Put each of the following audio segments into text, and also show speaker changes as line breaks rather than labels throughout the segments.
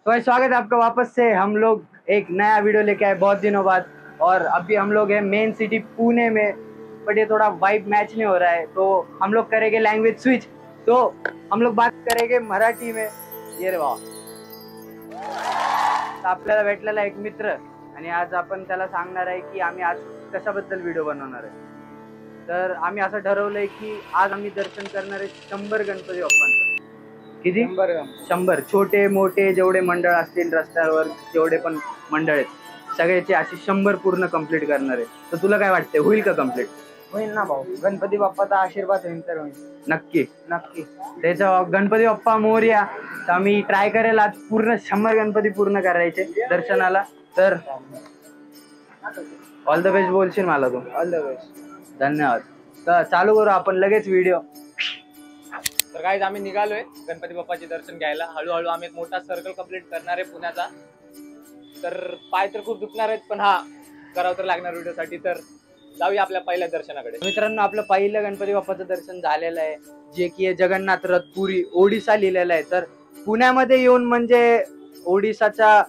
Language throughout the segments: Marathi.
तो स्वागत है आपका वापस से। हम लोग एक नया वीडियो लेके आए बहुत दिनों बाद, और अभी हम लोग हैं मेन सिटी पुणे में, बट ये थोड़ा वाइब मैच नहीं हो रहा है, तो हम लोग करेंगे लैंग्वेज स्विच। तो हम लोग बात करेंगे मराठी में। ये रे भाव, आपल्याला भेटलेला एक मित्र, आणि आज आपण त्याला सांगणार आहे की आम्ही आज कशाबद्दल व्हिडिओ बनवणार आहे। तर आम्ही असं ठरवलंय की आज आम्ही दर्शन करणार आहे 100 गणपती बाप्पांचं। किती? 100 छोटे मोठे जेवढे मंडळ असतील रस्त्यावर, जेवढे पण मंडळ आहेत सगळ्याचे अशी 100 पूर्ण कंप्लीट करणार आहे। तर तुला काय वाटतंय, होईल का कंप्लीट?
होईल ना भाऊ, गणपती बाप्पाचा आशीर्वाद होईल तर होईल।
नक्की
नक्की
त्याचा गणपती बाप्पा मोरया। तर आम्ही ट्राय करेल आज पूर्ण 100 गणपती पूर्ण करायचे दर्शनाला। तर ऑल द बेस्ट बोलशील मला तू?
ऑल द बेस्ट,
धन्यवाद। तर चालू करू आपण लगेच व्हिडिओ।
तर गाईज आम्ही निघालोय गणपती बाप्पाचे दर्शन घ्यायला। हळूहळू आम्ही एक मोठा सर्कल कंप्लीट करणार आहे पुण्याचा। तर पाय तर खूप दुखणार आहेत, पण हा करावं तर लागणार व्हिडिओसाठी। तर जाऊया आपल्या पहिल्या दर्शनाकडे।
मित्रांनो, आपलं पहिलं गणपती बाप्पाचं दर्शन झालेलं आहे, जे की जगन्नाथ रथ पुरी ओडिसा लिहिलेलं आहे। तर पुण्यामध्ये येऊन म्हणजे ओडिसाच्या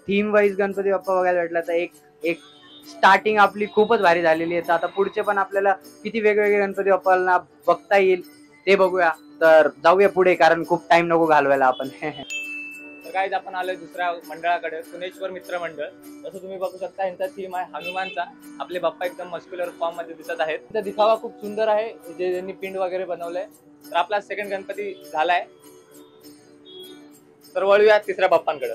थीम वाईज गणपती बाप्पा बघायला भेटला, तर एक स्टार्टिंग आपली खूपच भारी झालेली आहे। तर आता पुढचे पण आपल्याला किती वेगवेगळे गणपती बाप्पांना बघता येईल ते बघूया। तर जाऊया पुढे, कारण खूप टाइम नको घालवायला आपण।
तर गाईज आपण आलोय दुसऱ्या मंडळाकडे, पुणेश्वर मित्र मंडळ। जसं तुम्ही बघू शकता यांचा थीम आहे हनुमानचा। आपले बाप्पा एकदम मस्क्युलर फॉर्म मध्ये दिसत आहेत। त्यांचा दिखावा खूप सुंदर आहे, जे त्यांनी पिंड वगैरे बनवलंय। तर आपला सेकंड गणपती झालाय, तर वळूया तिसऱ्या बाप्पांकडे।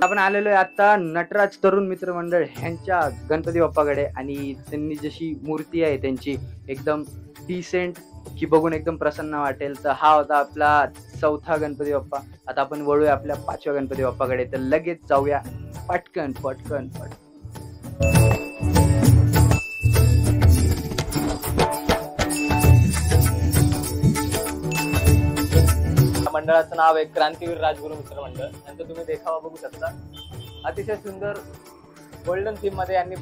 आपण आलेलो आहे आता नटराज तरुण मित्र मंडळ ह्यांच्या गणपती बाप्पाकडे, आणि त्यांनी जशी मूर्ती आहे त्यांची एकदम डिसेंट की बघून एकदम प्रसन्न वाटेल। तर हा होता आपला चौथा गणपती बाप्पा। आता आपण वळूया आपल्या 5व्या गणपती बाप्पाकडे। तर लगेच जाऊया पटकन पटकन पटकन।
मंडळाचं नाव आहे क्रांतीवीर राजगुरू मित्र मंडळ। यांचा तुम्ही देखावा बघू शकता, अतिशय सुंदर गोल्डन थीम मध्ये यांनी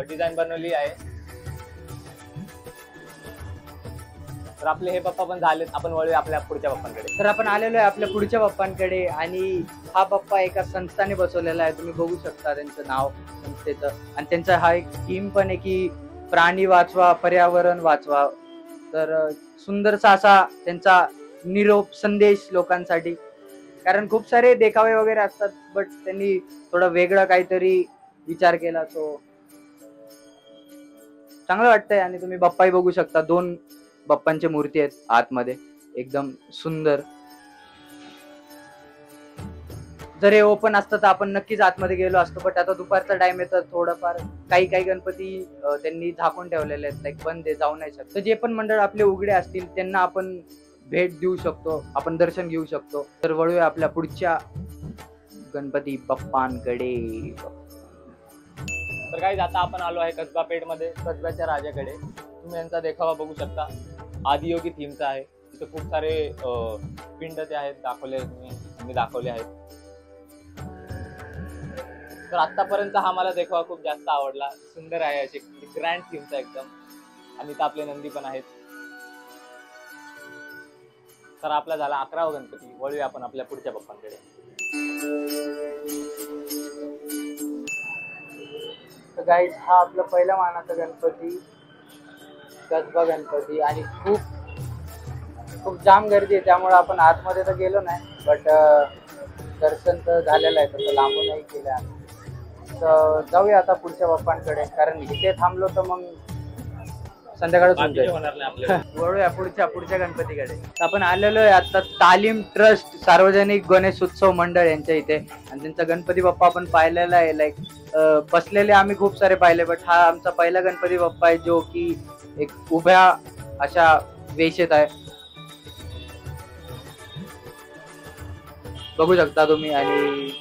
डिझाईन बनवली आहे। तर आपले हे बाप्पा पण झालेत, आपण वळूया आपल्या पुढच्या बाप्पांकडे।
तर आपण आलेलो आहे आपल्या पुढच्या बाप्पांकडे, आणि हा बाप्पा एका संस्थाने बसवलेला आहे। तुम्ही बघू शकता त्यांचं नाव संस्थेचं, आणि त्यांचा हा एक थीम पण आहे की प्राणी वाचवा पर्यावरण वाचवा। तर सुंदरसा असा त्यांचा निरोप संदेश लोकांसाठी, कारण खूप सारे देखावे वगैरे असतात, बट त्यांनी थोडं वेगळं काहीतरी विचार केला, तो चांगलं वाटतंय। आणि तुम्ही बाप्पाही बघू शकता, 2 बाप्पांच्या मूर्ती आहेत आतमध्ये, एकदम सुंदर। जर हे ओपन असतं तर आपण नक्कीच आतमध्ये गेलो असतो, बट आता दुपारचा टाइम आहे, तर थोडंफार काही गणपती त्यांनी झाकून ठेवलेले आहेत, लाईक बंद आहे, जाऊ नाही शकत। तर जे पण मंडळ आपले उघडे असतील त्यांना आपण भेट देऊ शकतो, आपण दर्शन घेऊ शकतो। तर वळूया आपल्या पुढच्या गणपती बाप्पांकडे।
तर गाईज आता आपण आलो आहे कसबा पेठ मध्ये, कसब्याच्या राजाकडे। तुम्ही यांचा देखावा बघू शकता, आदियोगी थीमचा आहे। तिथे खूप सारे पिंड ते आहेत, दाखवले तुम्ही दाखवले आहेत। तर आतापर्यंत हा मला देखावा खूप जास्त आवडला, सुंदर आहे, अशी ग्रँड थीमचा एकदम। आणि इथं आपले नंदी पण आहेत। तर आपला झाला 11वा गणपती, वळूया आपण आपल्या पुढच्या बाप्पांकडे।
तर गाईज हा आपला पहिला मानाचा गणपती, कसबा गणपती, आणि खूप जाम गर्दी आहे, त्यामुळे आपण आतमध्ये तर गेलो नाही, बट दर्शन तर झालेलं आहे, तसं लांबूनही केलं आहे। तर जाऊया आता पुढच्या बाप्पांकडे, कारण इथे थांबलो तर मग संध्याकाळच
होणार नाही आपल्याला।
वळूया पुढच्या गणपतीकडे। आपण आलेलो आहे आता तालीम ट्रस्ट सार्वजनिक गणेश उत्सव मंडळ यांच्या इथे, आणि त्यांचा गणपती बाप्पा आपण पाहिलेला आहे, लाईक बसलेले आम्ही खूप सारे पाहिले, बट हा आमचा पहिला गणपती बाप्पा आहे, जो की एक उभ्या अशा वेशेत आहे, बघू शकता तुम्ही। आणि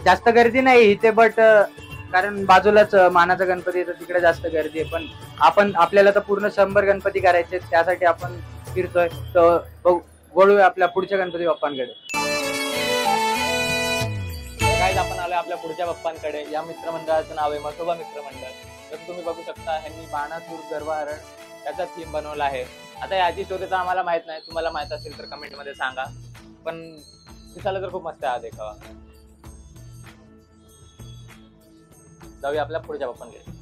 जास्त गर्दी नाही इथे, बट कारण बाजूलाच मानाचा गणपती तर तिकडे जास्त गर्दी आहे, पण आपल्याला तर पूर्ण 100 गणपती करायचे, त्यासाठी आपण फिरतोय। तर वळूया आपल्या पुढच्या गणपती बाप्पांकडे।
गाईज आपण आलोय आपल्या पुढच्या बाप्पांकडे। या मित्रमंडळाचं नाव आहे मसोबा मित्र मंडळ। जसं तुम्ही बघू शकता ह्यांनी बाणासूर गर्वहरण त्याचा थीम बनवला आहे. आता याची स्टोरी तर आम्हाला माहित नाही, तुम्हाला माहित असेल तर कमेंट मध्ये सांगा. पण दिसायला तर खूप मस्त आहे हा देखावा. जाऊया आपल्या पुढच्या बाप्पांकडे.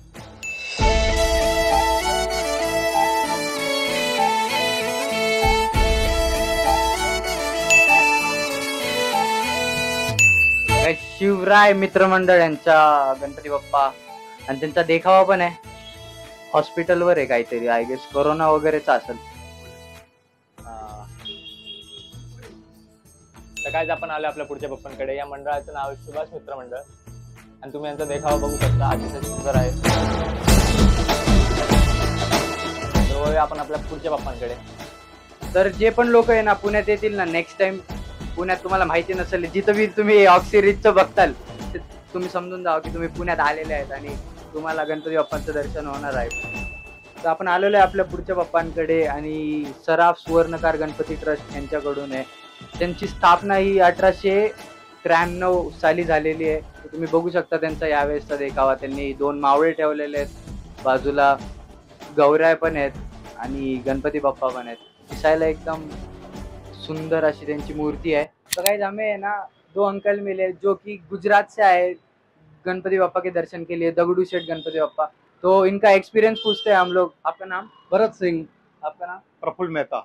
शिवराय मित्रमंडळ यांचा गणपती बाप्पा आणि त्यांचा देखावा पण आहे. हॉस्पिटलवर आहे काहीतरी, आय गेस कोरोना वगैरेचा असेल.
तर काय आपण आलो आपल्या पुढच्या बाप्पांकडे. या मंडळाचं नाव आहे सुभाष मित्र मंडळ आणि तुम्ही यांचा देखावा बघू शकता, अतिशय सुंदर आहे. तर वळूया आपण आपल्या पुढच्या बाप्पांकडे.
तर जे पण लोक आहे ना पुण्यात येतील ना, नेक्स्ट टाइम पुण्यात तुम्हाला माहिती नसेल, जिथं बी तुम्ही ऑक्सिरीजचं बघताल ते तुम्ही समजून जावा की तुम्ही पुण्यात आलेले आहेत आणि तुम्हाला गणपती बाप्पांचं दर्शन होणार आहे. तर आपण आलेलो आहे आपल्या पुढच्या बाप्पांकडे आणि सराफ सुवर्णकार गणपती ट्रस्ट यांच्याकडून आहे. त्यांची स्थापना ही 1893 साली झालेली आहे. तर तुम्ही बघू शकता त्यांचा यावेळेसचा देखावा. त्यांनी 2 मावळे ठेवलेले आहेत, बाजूला गौराय पण आहेत आणि गणपती बाप्पा पण आहेत. दिसायला एकदम सुंदर अशी त्यांची मूर्ति है. तो गाइस हमें ना 2 अंकल मिले जो कि गुजरात से आए गणपति बाप्पा के दर्शन के लिए, दगड़ू शेठ गणपति बाप्पा. तो इनका एक्सपीरियंस पूछते हैं हम लोग. आपका नाम?
भरत सिंह.
आपका नाम?
प्रफुल्ल मेहता.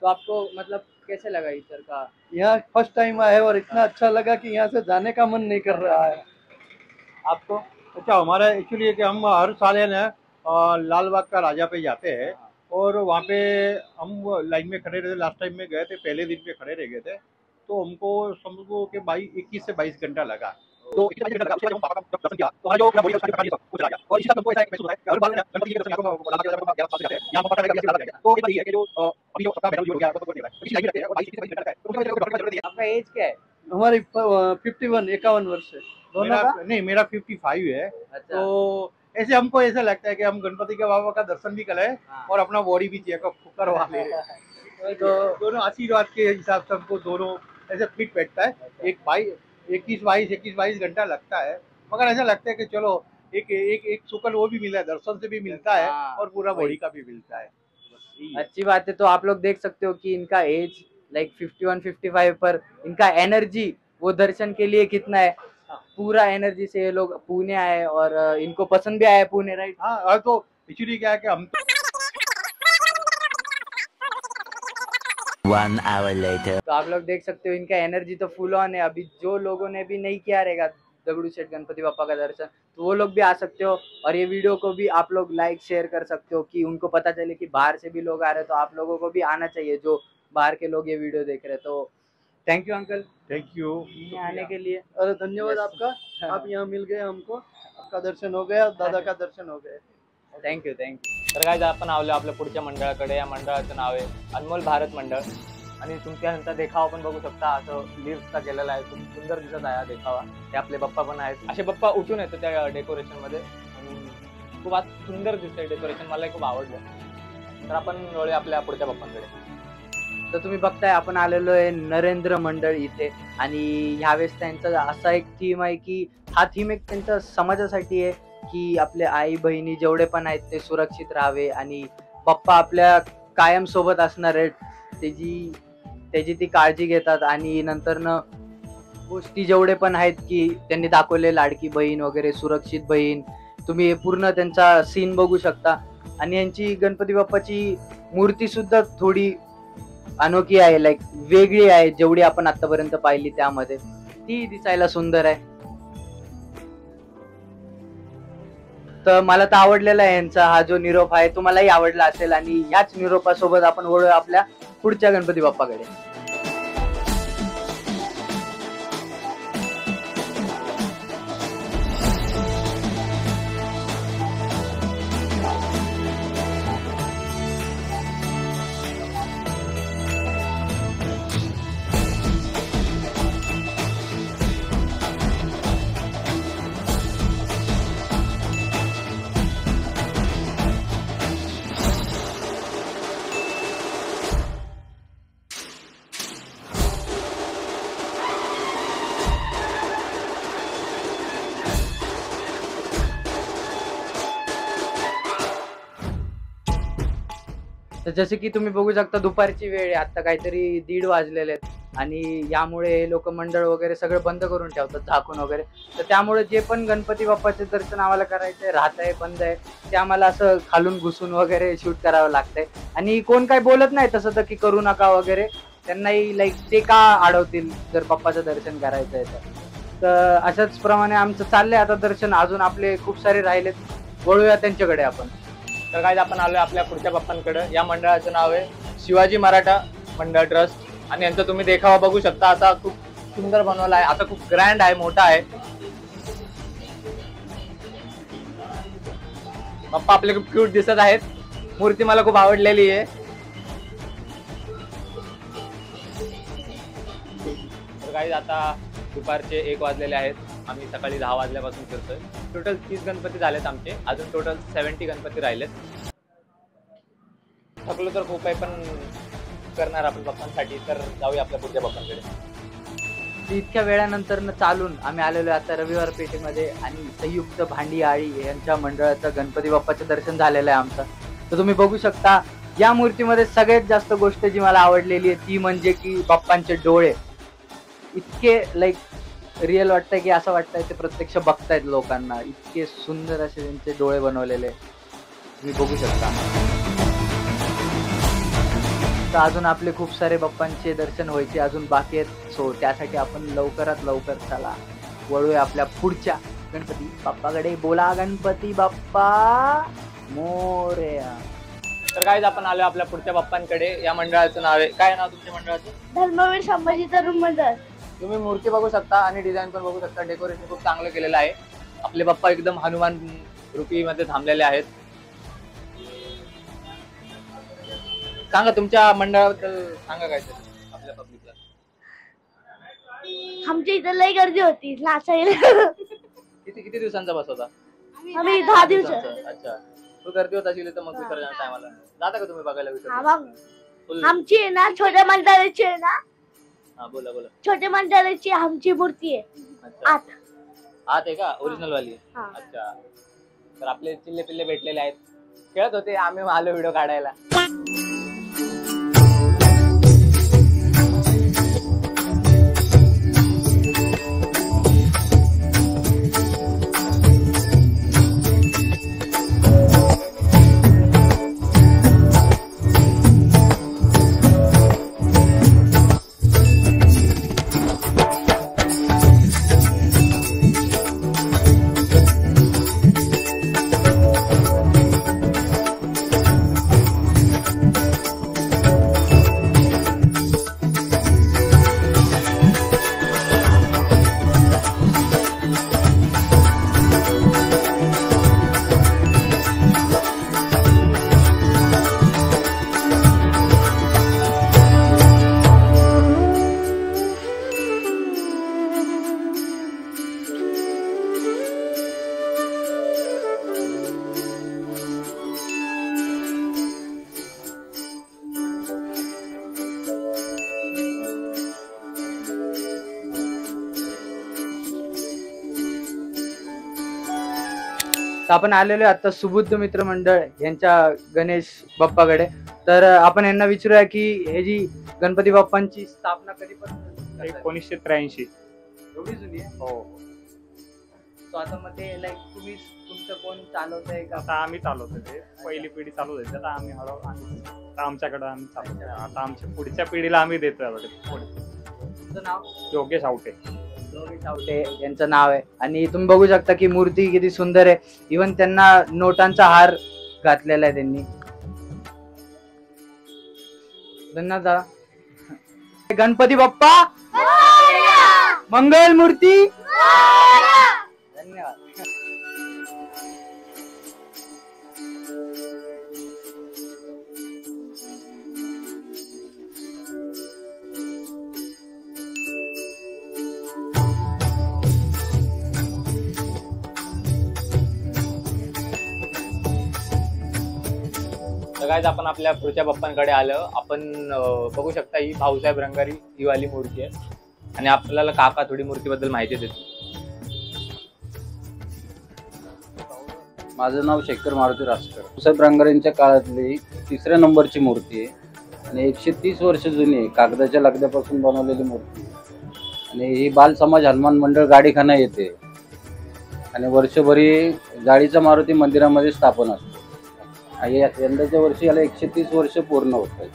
तो आपको मतलब कैसे लगा इधर का?
यहाँ फर्स्ट टाइम आए और इतना अच्छा लगा कि यहाँ से जाने का मन नहीं कर रहा है.
आपको?
अच्छा, हमारा एक्चुअली है कि हम हर साल है ना लाल बाग का राजा पे जाते हैं और वहाँ पे हम लाइन में खड़े रहते. लास्ट टाइम में गए थे, पहले दिन पे खड़े रह गए थे, तो हमको समझो कि 21 से 22 घंटा लगा. तो 21 घंटा लगा. उसके बाद हम बाबा का दर्शन किया तो हमारा जो बॉडी उसका खाली वो चला गया. और इसी तरह हमको ऐसा एक महसूस होता है कि हर बार गणपति के दर्शन यहाँ को लगा के 11 साल से जाते हैं. यहाँ पर पता लगा कि तो एक बार ये है कि जो अभी जो सबका मेडल हो गया तो कोई नहीं रहा है, किसी लाइन में रहते हैं और 22 घंटा है, तो उनका डॉक्टर का जरूरत नहीं है.
आपका एज क्या है?
हमारी 51 वर्ष है दोनों का.
नहीं, मेरा 55 है.
अच्छा.
तो ऐसे हमको ऐसा लगता है कि हम गणपति के बाबा का दर्शन भी करें
हाँ.
और अपना बॉडी भी चेकअप करवा ले. तो दोनों आशीर्वाद के हिसाब से हमको दोनों ऐसे फिट बैठता है. एक 21-22 घंटा लगता है, मगर ऐसा लगता है कि चलो एक सुकून वो भी मिला है, दर्शन से भी मिलता है
हाँ,
और पूरा
वही.
बॉडी का भी मिलता है. बस यही है.
अच्छी बात है. तो आप लोग देख सकते हो कि इनका एज लाइक 51-55 पर इनका एनर्जी वो दर्शन के लिए कितना है. पूरा एनर्जी से ये लोग पुणे आए और इनको पसंद भी आया पुणे, राइट?
हाँ, और तो एक्चुअली क्या है कि हम
1 hour later.
तो आप लोग देख सकते हो इनका एनर्जी तो फुल ऑन है. अभी जो लोगों ने भी नहीं किया रहेगा दगड़ू शेठ गणपति बाप्पा का दर्शन, तो वो लोग भी आ सकते हो और ये वीडियो को भी आप लोग लाइक शेयर कर सकते हो कि उनको पता चले कि बाहर से भी लोग आ रहे हैं. तो आप लोगों को भी आना चाहिए जो बाहर के लोग ये वीडियो देख रहे हैं. तो thank you uncle
thank you
आने के लिए.
अरे धन्यवाद
Yes.
आपका. आप यहाँ मिल गए हमको, आपका दर्शन हो गया, दादा का दर्शन हो गया.
थँक्यू.
तर काय आपण आलो आपल्या पुढच्या मंडळाकडे. या मंडळाचं नाव आहे अनमोल भारत मंडळ आणि तुमच्या ह्यांचा देखावा पण बघू शकता. असं लिफ्टचा केलेला आहे, खूप सुंदर दिसत आहे हा देखावा. ते आपले बाप्पा पण आहेत, असे बाप्पा उठून येतात त्या डेकोरेशन मध्ये आणि खूप आज सुंदर दिसतंय डेकोरेशन, मला खूप आवडलं. तर आपण वळूया आपल्या पुढच्या बाप्पांकडे.
तर तुम्ही बघताय आपण आलेलो आहे नरेंद्र मंडळ इथे आणि ह्यावेळेस त्यांचा असा एक थीम आहे की हा थीम एक त्यांच्या समाजासाठी आहे की आपले आई बहिणी जेवढे पण आहेत ते सुरक्षित राहावे आणि बाप्पा आपल्या कायम सोबत असणार आहेत. त्याची ती काळजी घेतात आणि नंतर न गोष्टी जेवढे पण आहेत की त्यांनी दाखवले लाडकी बहीण वगैरे, सुरक्षित बहीण. तुम्ही हे पूर्ण त्यांचा सीन बघू शकता आणि यांची गणपती बाप्पाची मूर्ती सुद्धा थोडी अनोखी आहे, लाईक वेगळी आहे. जेवढी आपण आतापर्यंत पाहिली त्यामध्ये ती दिसायला सुंदर आहे. तर मला तर आवडलेला आहे यांचा हा जो निरोप आहे, तुम्हालाही आवडला असेल आणि ह्याच निरोपासोबत आपण वळूया आपल्या पुढच्या गणपती बाप्पाकडे. तर जसे की तुम्ही बघू शकता दुपारची वेळ आहे, आता काहीतरी 1:30 वाजलेले आहेत आणि यामुळे हे लोक मंडळ वगैरे सगळं बंद करून ठेवतात झाकून वगैरे. तर त्यामुळे जे पण गणपती बाप्पाचे दर्शन आम्हाला करायचंय राहत आहे बंद आहे ते आम्हाला असं खालून घुसून वगैरे शूट करावं लागतंय. आणि कोण काय बोलत नाही तसं तर की करू नका वगैरे, त्यांनाही लाईक ते का अडवतील जर बाप्पाचं दर्शन करायचं आहे तर अशाच प्रमाणे आमचं चाललंय आता दर्शन. अजून आपले खूप सारे राहिलेत, वळूया त्यांच्याकडे आपण.
तर काय आपण आलोय आपल्या पुढच्या बाप्पांकडे. या मंडळाचं नाव आहे शिवाजी मराठा मंडळ ट्रस्ट आणि यांचा तुम्ही देखावा बघू शकता. असा खूप सुंदर बनवला आहे, असा खूप ग्रँड आहे, मोठा आहे. बाप्पा आपले खूप क्यूट दिसत आहेत. मूर्ती मला खूप आवडलेली आहे. तर काही आता दुपारचे 1 वाजलेले आहेत. आम्ही सकाळी 10 वाजल्यापासून फिरतोय. टोटल 30 गणपती झालेत आमचे, अजून टोटल 70 गणपती राहिलेत. थकलो तर खूप आहे, पण करणार आपण बाप्पांसाठी. तर जाऊया आपल्या पुढच्या बाप्पांकडे.
इतक्या वेळानंतर चालून आम्ही आलेलो आता रविवार पेठेमध्ये आणि संयुक्त भांडी आळी यांच्या मंडळाचं गणपती बाप्पाचं दर्शन झालेलं आहे आमचं. तर तुम्ही बघू शकता या मूर्तीमध्ये सगळ्यात जास्त गोष्ट जी मला आवडलेली आहे ती म्हणजे की बाप्पांचे डोळे इतके लाईक रिअल वाटतंय की असं वाटतंय ते प्रत्यक्ष बघतायत लोकांना. इतके सुंदर असे त्यांचे डोळे बनवलेले तुम्ही बघू शकता. तर अजून आपले खूप सारे बाप्पांचे दर्शन व्हायचे अजून बाकी आहेत. सो त्यासाठी आपण लवकरात लवकर चला वळूया आपल्या पुढच्या गणपती बाप्पाकडे. बोला गणपती बाप्पा मोरया.
तर काय आपण आलो आपल्या पुढच्या बाप्पांकडे. या मंडळाचं नाव आहे, काय नाव तुमच्या मंडळाचं?
धर्मवीर संभाजी तरुण मंडळ.
तुम्ही मूर्ती बघू शकता आणि डिझाईन पण बघू शकता. डेकोरेशन खूप चांगलं केलेलं आहे. आपले बाप्पा एकदम हनुमान रूपी मध्ये थांबलेले आहेत. सांगा तुमच्या मंडळाबद्दल सांगा काय तरी आपल्या पब्लिकला.
आमच्या इथे लई गर्दी होती नाचायला.
किती दिवसांचा बसवता?
आम्ही 10 दिवस.
अच्छा, तू गर्दी होत असेल तर मग विसर्जन टायमाला जाता का तुम्ही बघायला विसर्जन?
आमची आहे ना छोट्या मंडळाची आहे ना.
हा बोला बोला.
छोट्या मंडळाची आमची मूर्ती आहे.
अच्छा,
आत
आत आहे का ओरिजिनल वाली?
हा.
अच्छा, तर आपले चिल्ले पिल्ले भेटलेले आहेत, खेळत होते. आम्ही आलो व्हिडिओ काढायला.
तर आपण आलेलो आता सुबुद्ध मित्र मंडळ यांच्या गणेश बाप्पाकडे. तर आपण यांना विचारूया की हे जी गणपती बाप्पांची स्थापना कधीपासून?
1983.
एवढी जुनी आहे.
हो,
तो आता मग ते लाईक तुम्ही तुमचं कोण चालवतंय का?
आता आम्ही चालवतो ते. पहिली पिढी चालू होती, आता आम्ही आता आमच्याकडे आम्ही चालवतो. आता आमच्या पुढच्या पिढीला आम्ही देतोय.
तुमचं नाव?
योगेश आवटे.
योगेश आवटे यांचं नाव आहे. आणि तुम्ही बघू शकता की मूर्ती किती सुंदर आहे. इव्हन त्यांना नोटांचा हार घातलेला आहे त्यांनी. धन्यवाद. गणपती बाप्पा मंगल मूर्ती. धन्यवाद.
तर काय आपण आपल्या पुढच्या बाप्पांकडे आलो. आपण बघू शकता ही भाऊसाहेब रंगारी ही वाली मूर्ती आहे आणि आपल्याला काका थोडी मूर्तीबद्दल माहिती देते.
माझं नाव शेखर मारुती रासकर. साहेब रांगरेंच्या काळातली 3ऱ्या नंबरची मूर्ती आहे आणि 130 वर्ष जुनी आहे. कागदाच्या लगद्यापासून बनवलेली मूर्ती आहे आणि ही बाल समाज हनुमान मंडळ गाडीखाना येते आणि वर्षभरी जाळीचा मारुती मंदिरामध्ये स्थापन असतो आणि यंदाच्या वर्षी याला 130 वर्ष पूर्ण होत आहेत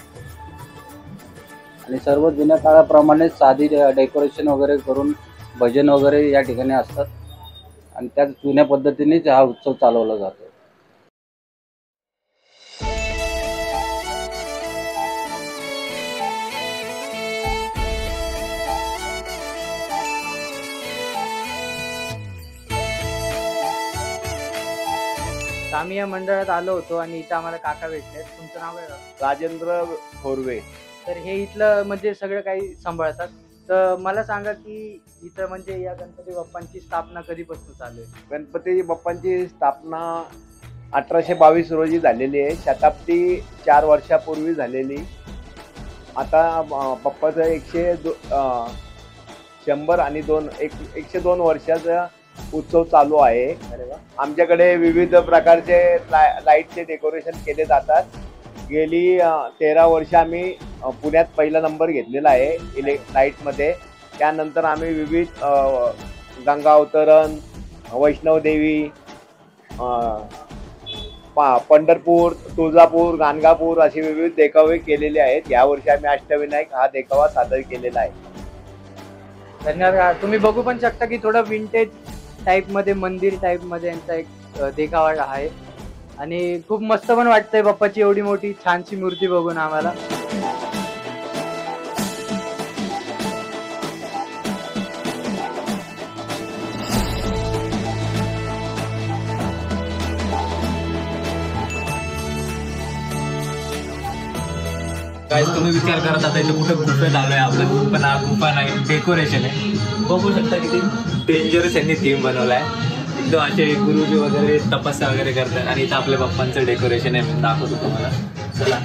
आणि सर्व जुन्या काळाप्रमाणे साधी डेकोरेशन वगैरे करून भजन वगैरे या ठिकाणी असतात आणि त्याच जुन्या पद्धतीनेच हा उत्सव चालवला जातो.
आम्ही या मंडळात आलो होतो आणि इथं आम्हाला काका भेटले. तुमचं नाव आहे का?
राजेंद्र थोरवे.
तर हे इथलं म्हणजे सगळं काही सांभाळतात. तर मला सांगा की इथं म्हणजे या गणपती बाप्पांची स्थापना कधीपासून चालू आहे?
गणपती बाप्पांची स्थापना 1822 रोजी झालेली आहे. शताब्दी 4 वर्षापूर्वी झालेली. आता बाप्पाचं 100 आणि 102 वर्षाचा उत्सव चालू आहे. आमच्याकडे विविध प्रकारचे लाईटचे डेकोरेशन केले जातात. गेली 13 वर्ष आम्ही पुण्यात पहिला नंबर घेतलेला आहे लाईटमध्ये. त्यानंतर आम्ही विविध गंगा अवतरण, वैष्णवदेवी, पंढरपूर, तुळजापूर, गाणगापूर असे विविध देखावे केलेले आहेत. यावर्षी आम्ही अष्टविनायक हा देखावा सादर केलेला आहे.
धन्यवाद. तुम्ही बघू पण शकता की थोडं विंटेज टाईपमध्ये, मंदिर टाईपमध्ये यांचा एक देखावा आहे आणि खूप मस्त पण वाटतंय बाप्पाची एवढी मोठी छानशी मूर्ती बघून आम्हाला.
काय तुम्ही विचार करत आता इथे कुठे गुफेत आलोय आपण, पण हा गुफा नाही, डेकोरेशन आहे. बघू शकता किती डेंजरस यांनी थीम बनवलाय. एकदम असे गुरुजी वगैरे तपस्या वगैरे करतात आणि इथं आपल्या बाप्पांचं डेकोरेशन आहे. मी दाखवतो तुम्हाला. चला.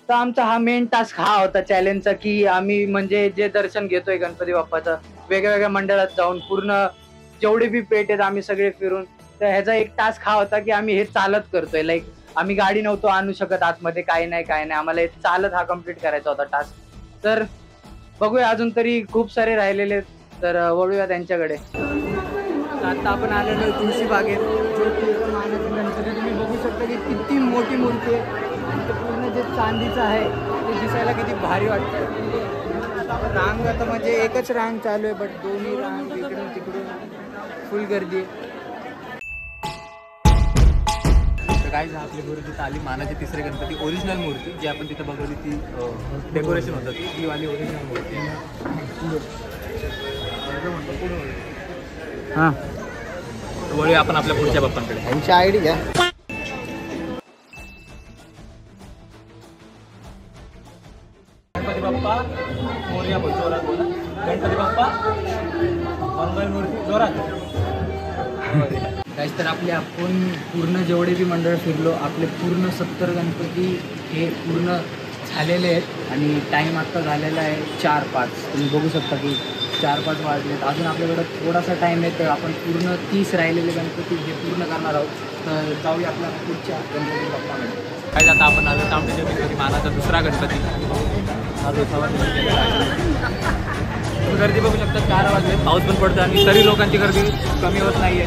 तर आमचा हा मेन टास्क हा होता चॅलेंजचा की आम्ही म्हणजे जे दर्शन घेतोय गणपती बाप्पाचं वेगवेगळ्या मंडळात जाऊन पूर्ण जेवढे बी पेट आहेत आम्ही सगळे फिरून. तर ह्याचा एक टास्क हा होता की आम्ही हे चालत करतोय. लाईक आम्ही गाडी नव्हतो आणू शकत आतमध्ये, काय नाही आम्हाला हे चालत हा कम्प्लीट करायचा होता टास्क. तर बघूया, अजून तरी खूप सारे राहिलेले आहेत, तर वळूया त्यांच्याकडे. आता आपण आलेलो आहे तुळशी बागेत. जो मानाचा गणपती तुम्ही बघू शकता की किती मोठी मूर्ती आहे आणि ते पूर्ण जे चांदीचं आहे ते दिसायला किती भारी वाटतं. रांग आता म्हणजे एकच रांग चालू आहे, बट दोन्ही रांग इकडून तिकडून फुल गर्दी आहे.
काय आपली मूर्ती तिथं आली. मानाची 3रे गणपती ओरिजिनल मूर्ती जी आपण तिथं बघवली ती डेकोरेशन होतं ती वाली ओरिजिनल मूर्ती.
हां,
वळूया आपण आपल्या पुढच्या बाप्पांकडे.
यांची आयडी घ्या.
गणपती बाप्पा मोरया, जोरात बोला. गणपती बाप्पा मंगल मूर्ती, जोरात.
काहीच तर आपले आपण पूर्ण जेवढे बी मंडळ फिरलो, आपले पूर्ण 70 गणपती हे पूर्ण झालेले आहेत आणि टाईम आत्ता झालेला आहे 4-5. तुम्ही बघू शकता की 4-5 वाजलेत. अजून आपल्याकडं थोडासा टाईम आहे, तर आपण पूर्ण 30 राहिलेले गणपती हे पूर्ण करणार आहोत. तर जाऊया आपल्या पुढच्या गणपती बाप्पाकडे.
काय आता आपण आलो तांबडीच्या गणपती, मानाचा 2रा गणपती. हा 2रा तुम्ही गर्दी बघू शकता, 4 वाजले, पाऊस पण पडतो आणि तरी लोकांची गर्दी कमी होत नाहीये.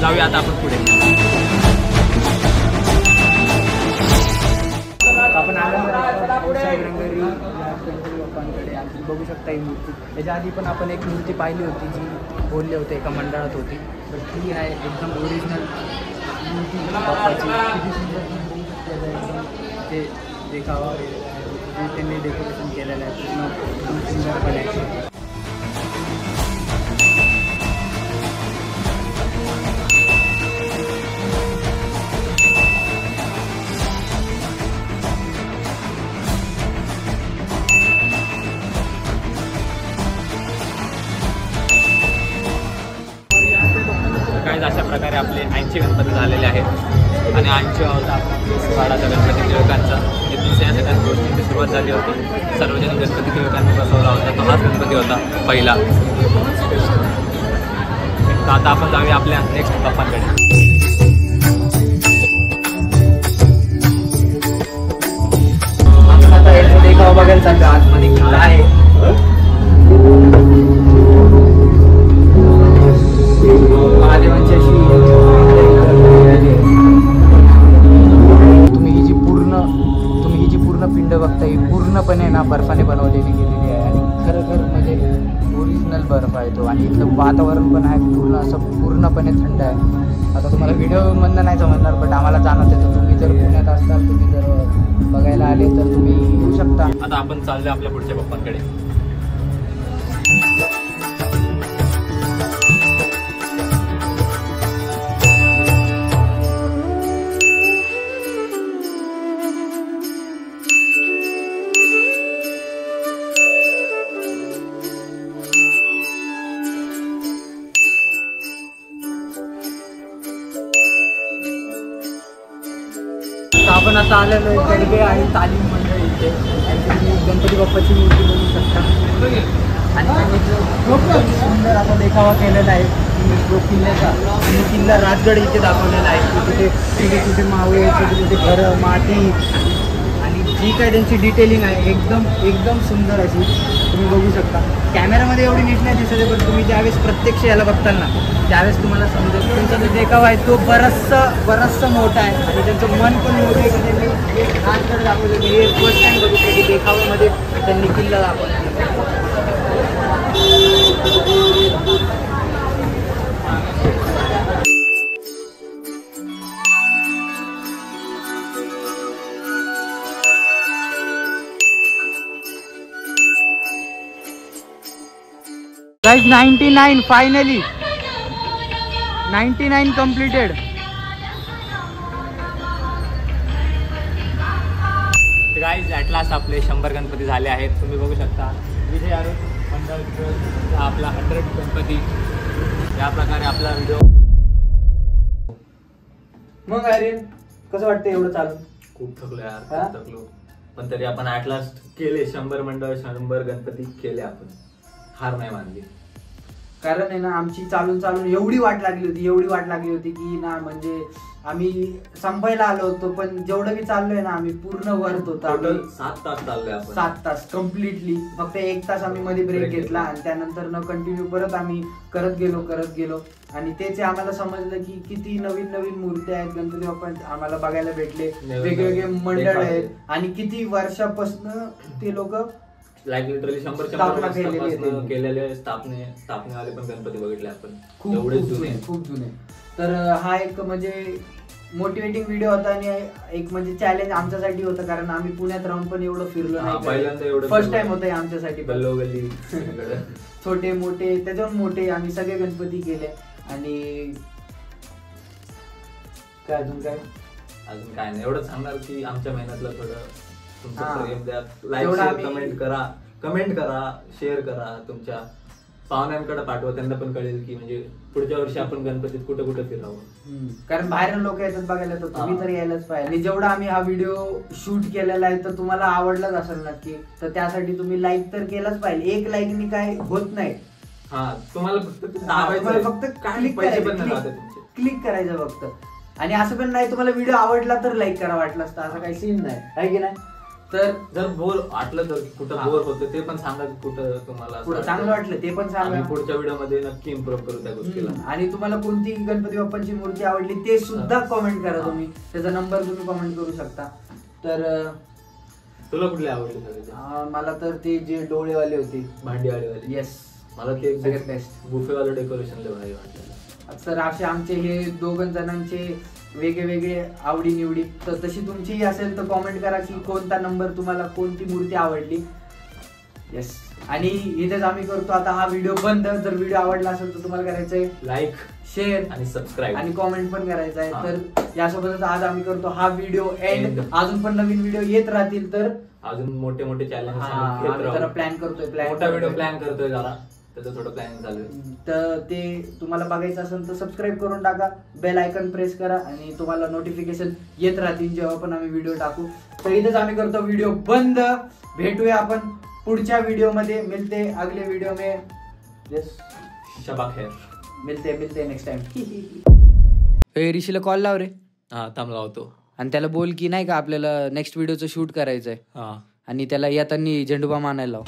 जाऊया आता आपण पुढे.
आपण रंगारी गणपती बाप्पांकडे आणि बघू शकता ही मूर्ती. त्याच्या आधी पण आपण एक मूर्ती पाहिली होती जी बोलले होते एका मंडळात होती, तर ती आहे एकदम ओरिजिनल मूर्ती बाप्पाची. किती सुंदर ते देखावा त्यांनी डेकोरेशन केलेलं आहे पूर्ण सुंदरपणे.
काही अशा प्रकारे आपले 80 गणपती झालेले आहेत आणि 80 वाडाचा गणपती टिळकांचा म्हणजे दुसऱ्या सगळ्या गोष्टींची सुरुवात झाली होती. सार्वजनिक गणपती टिळकांनी बसवला होता, तो हाच गणपती होता पहिला. तर आता आपण जाऊया आपल्या नेक्स्ट बाप्पांकडे.
आपण आता याचा देखावा बघायला चाललो. आतमध्ये किल्ला आहे. महादेवांची अशी तुम्ही ही जी पूर्ण पिंड बघता ही पूर्णपणे ना बर्फाने बनवलेली गेलेली आहे आणि खरं म्हणजे ओरिजिनल बर्फ आहे तो. आणि इथलं वातावरण पण आहे पूर्ण असं पूर्णपणे थंड आहे. आता तुम्हाला व्हिडिओमधनं नाही समजणार, बट आम्हाला जाणवत येतं. तुम्ही जर पुण्यात असताल, तुम्ही जर बघायला आले तर तुम्ही येऊ शकता.
आता आपण चाललोय आपल्या पुढच्या बाप्पांकडे.
आपण आता आलेलो आहे कडबे आणि तालीम मंडळ इथे. आणि तुम्ही गणपती बाप्पाची मूर्ती बघू शकता आणि त्यांनी खूप सुंदर असा देखावा केलेला आहे जो किल्ल्याचा. आणि किल्ला राजगड इथे दाखवलेला आहे. तिथे छोटे छोटे मावळे, छोटे छोटे घरं, माती आणि जी काय त्यांची डिटेलिंग आहे एकदम सुंदर अशी तुम्ही बघू शकता. कॅमेरामध्ये एवढी नीट नाही दिसत आहे, पण तुम्ही ज्यावेळेस प्रत्यक्ष याला बघताल ना त्यावेळेस तुम्हाला समजेल. त्यांचा जो देखावा आहे तो बराचसा मोठा आहे आणि त्यांचं मन पण मोठं आहे की त्यांनी राजगड दाखवलेलं. हे फर्स्ट टाइम बघितलं की देखाव्यामध्ये त्यांनी किल्ला दाखवला. Guys, 99 finally 99 completed.
Guys at last आपले 100 गणपती झाले आहेत. तुम्ही बघू शकता विजय आरोग्य मंडळ आपला 100 गणपती. या प्रकारे आपला व्हिडिओ.
मग अरे कसं वाटतं एवढं चालून?
खूप थकलो यार, खूप थकलो. पण तरी आपण ॲट लास्ट केले 100 मंडळ, 100 गणपती केले आपण. हार नाही मानली.
कारण आहे ना आमची चालून एवढी वाट लागली होती की ना म्हणजे आम्ही संपायला आलो होतो. पण जेवढं मी चाललोय ना आम्ही पूर्ण वर्थ होतो.
7 तास चाललोय आपण.
7 तास कम्प्लिटली. फक्त 1 तास आम्ही मध्ये ब्रेक घेतला आणि त्यानंतर न कंटिन्यू परत आम्ही करत गेलो आणि तेच आम्हाला समजलं की किती नवीन मूर्ती आहेत गणपती बाप्पा आम्हाला बघायला भेटले. वेगवेगळे मंडळ आहेत आणि किती वर्षापासून ते लोक
लिटरली 100 केलेले स्थापनेवाले पण गणपती बघितले आपण.
खूप जुने. तर हा एक म्हणजे मोटिवेटिंग व्हिडिओ होता आणि एक म्हणजे चॅलेंज आमच्यासाठी होतं. कारण आम्ही पुण्यात राहून पण एवढं फिरलो नाही.
पहिल्यांदा
फर्स्ट टाइम होतं आमच्यासाठी.
गल्लोगल्ली
छोटे मोठे त्याच्यावर मोठे आम्ही सगळे गणपती केले. आणि काय अजून काय
नाही. एवढं सांगणार की आमच्या मेहनतला थोडं तुमचं प्रेम द्या. लाईक कमेंट करा, शेअर करा, तुमच्या पाहुण्यांकडे पाठवा. त्यांना पण कळेल की म्हणजे पुढच्या वर्षी आपण गणपतीत कुठे कुठे फिरावं.
कारण बाहेर लोक येतात बघायला, तर तुम्ही तर यायलाच पाहिजे. आणि जेवढा आम्ही हा व्हिडिओ शूट केलेला आहे तर तुम्हाला आवडलाच असेल नक्की. तर त्यासाठी तुम्ही लाईक तर केलाच पाहिजे. 1 लाईकनी काय होत नाही.
तुम्हाला
फक्त क्लिक करायचं फक्त. आणि असं पण नाही तुम्हाला व्हिडिओ आवडला तर लाईक करा, वाटलं असतं असं काही सीन नाही आहे की नाही.
तर
जर बोर वाटलं तर कुठं बोर होतं ते पण सांगा, कुठं तुम्हाला असं
पुढं
वाटतं.
चांगलं वाटलं ते पण सांगा.
आम्ही पुढच्या व्हिडिओ मध्ये नक्की इम्प्रूव्ह करू त्या गोष्टीला.
आणि तुम्हाला कोणती गणपती बाप्पांची मूर्ती आवडली ते सुद्धा कमेंट करा तुम्ही, त्याचा नंबर तुम्ही कमेंट करू शकता. तर
तुला कुठली आवडली सगळ्यात?
मला तर ते जे डोळेवाले होते,
भांडीवाले.
येस,
मला ते
सगळ्यात बेस्ट
बुफेवालं डेकोरेशन लय भारी वाटलं.
तर असे आमचे हे दोघं जणांचे वेगळे वेगळे आवडी निवडी. तर तशी तुमचीही असेल तर कॉमेंट करा की कोणता नंबर तुम्हाला, कोणती मूर्ती आवडली. येस, आणि इथेच आम्ही करतो आता हा व्हिडिओ बंद. जर व्हिडिओ आवडला असेल तर तुम्हाला करायचंय
लाईक,
शेअर
आणि सबस्क्राईब
आणि कॉमेंट पण करायचं आहे.
हा.
तर यासोबतच आज आम्ही करतो हा व्हिडिओ एंड. अजून पण नवीन व्हिडिओ येत राहतील तर
अजून मोठे मोठे चॅलेंज
आम्ही जरा प्लॅन करतोय.
मोठा व्हिडिओ प्लॅन करतोय जरा, त्याचं थोडं प्लॅनिंग चालू आहे.
तर ते तुम्हाला बघायचं असेल तर सबस्क्राईब करून टाका, बेल आयकन प्रेस करा आणि तुम्हाला नोटिफिकेशन येत राहतील जेव्हा पण आम्ही व्हिडिओ टाकू. तर इथेच आम्ही करतो व्हिडिओ बंद. भेटूया आपण पुढच्या व्हिडिओ मध्ये. मिलते अगले व्हिडिओ में. यस,
शबा खैर.
मिलते नेक्स्ट टाइम. ऋषीला कॉल लाव रे.
हा, थांब लावतो.
आणि त्याला बोल की नाही का आपल्याला नेक्स्ट व्हिडिओचं शूट करायचंय,
हा,
आणि त्याला येताना झेंडूबाम आणायला लाव.